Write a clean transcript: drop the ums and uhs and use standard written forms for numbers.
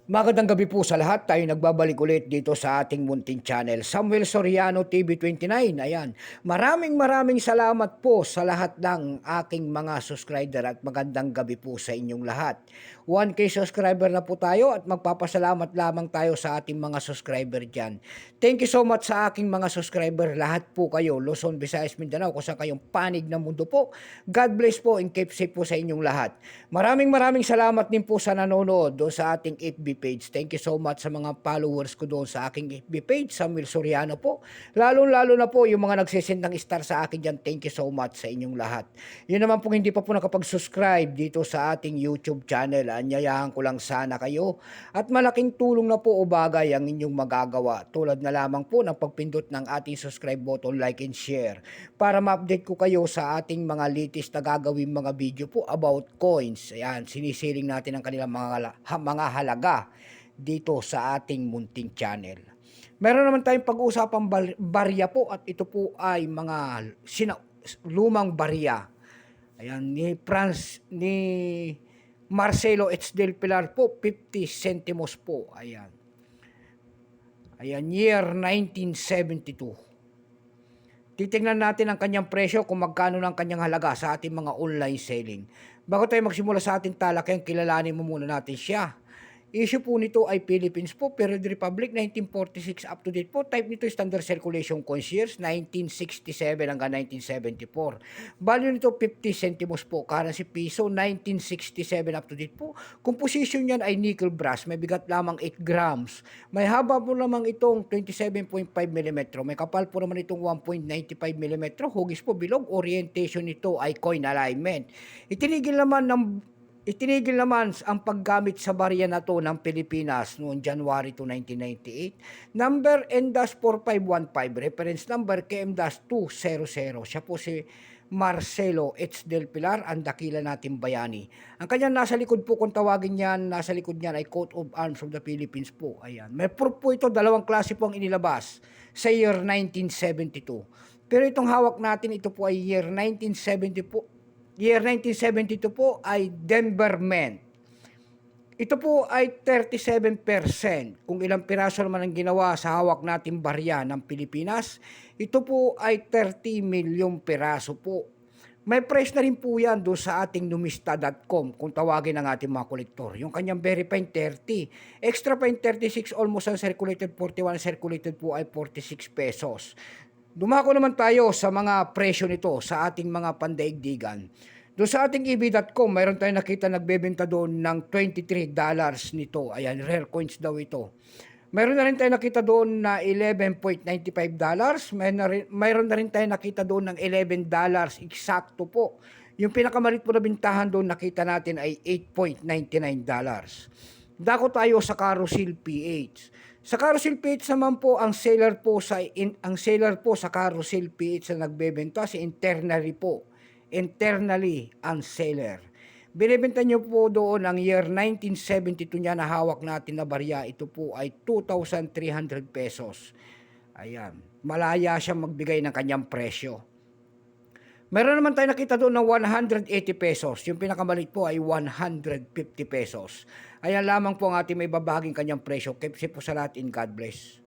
Magandang gabi po sa lahat. Tayo nagbabalik ulit dito sa ating munting channel, Samuel Soriano TV 29. Ayan. Maraming salamat po sa lahat ng aking mga subscriber at magandang gabi po sa inyong lahat. 1K subscriber na po tayo at magpapasalamat lamang tayo sa ating mga subscriber dyan. Thank you so much sa aking mga subscriber. Lahat po kayo, Luzon, Visayas, Mindanao, kung saan kayong panig ng mundo po. God bless po and keep safe po sa inyong lahat. Maraming salamat din po sa nanonood doon sa ating FB page. Thank you so much sa mga followers ko doon sa aking FB page, Samuel Soriano po. Lalo na po yung mga nagsisend ng star sa akin dyan. Thank you so much sa inyong lahat. Yun naman po hindi pa po nakapag-subscribe dito sa ating YouTube channel. Anyayahan ko lang sana kayo. At malaking tulong na po o bagay ang inyong magagawa. Tulad na lamang po ng pagpindot ng ating subscribe button, like and share. Para ma-update ko kayo sa ating mga latest na gagawin mga video po about coins. Ayan, sinisiling natin ang kanilang mga halaga dito sa ating munting channel. Meron naman tayong pag-uusapang barya po at ito po ay mga lumang barya. Ayan, ni Marcelo H. Del Pilar po, 50 centimos po. Ayan. Ayan, year 1972. Titingnan natin ang kanyang presyo kung magkano ng kanyang halaga sa ating mga online selling. Bago tayo magsimula sa ating talakayan, kilalanin mo muna natin siya. Issue po nito ay Philippines po, Period Republic, 1946 up to date po. Type nito Standard Circulation Coins years, 1967 hanggang 1974. Value nito 50 centimos po. Currency piso, 1967 up to date po. Composition niyan ay nickel brass, may bigat lamang 8 grams. May haba po lamang itong 27.5 mm. May kapal po naman itong 1.95 mm. Hugis po bilog. Orientation nito ay coin alignment. Itinigil naman ang paggamit sa barya na to ng Pilipinas noong January 2, 1998. Number N-4515, reference number KM-200. Siya po si Marcelo H. Del Pilar, ang dakila natin bayani. Ang kanyang nasa likod po, kung tawagin niyan, nasa likod niyan ay Coat of Arms of the Philippines po. Ayan. May proof po ito, dalawang klase po ang inilabas sa year 1972. Pero itong hawak natin, ito po ay year 1970 po. Year 1972 po ay Denver Mint. Ito po ay 37%. Kung ilang piraso naman ang ginawa sa hawak nating barya ng Pilipinas, ito po ay 30 milyong piraso po. May price na rin po yan doon sa ating numista.com kung tawagin ng ating mga kolektor. Yung kanyang verifying 30. Extra pa yung 36, almost ang circulated 41, circulated po ay 46 pesos. Dumako naman tayo sa mga presyo nito sa ating mga pandaigdigan. Doon sa ating EB.com, mayroon tayong nakita nagbebenta doon ng $23 nito. Ayan, rare coins daw ito. Mayroon na rin tayong nakita doon na $11.95. Mayroon na rin tayong nakita doon ng $11 eksakto po. Yung pinakamalit po na bintahan doon nakita natin ay $8.99. Dako tayo sa Carousel PH. Sa Carousel PH naman po, ang seller po sa Carousel PH na nagbebenta si internally po. Internally ang seller. Binibenta niyo po doon ang year 1972 niya na hawak natin na barya. Ito po ay 2,300 pesos. Ayan. Malaya siya magbigay ng kanyang presyo. Meron naman tayo nakita doon ng 180 pesos. Yung pinakamalit po ay 150 pesos. Ayan lamang po ang ating may babahaging kanyang presyo. Keep safe po sa lahat, in God bless.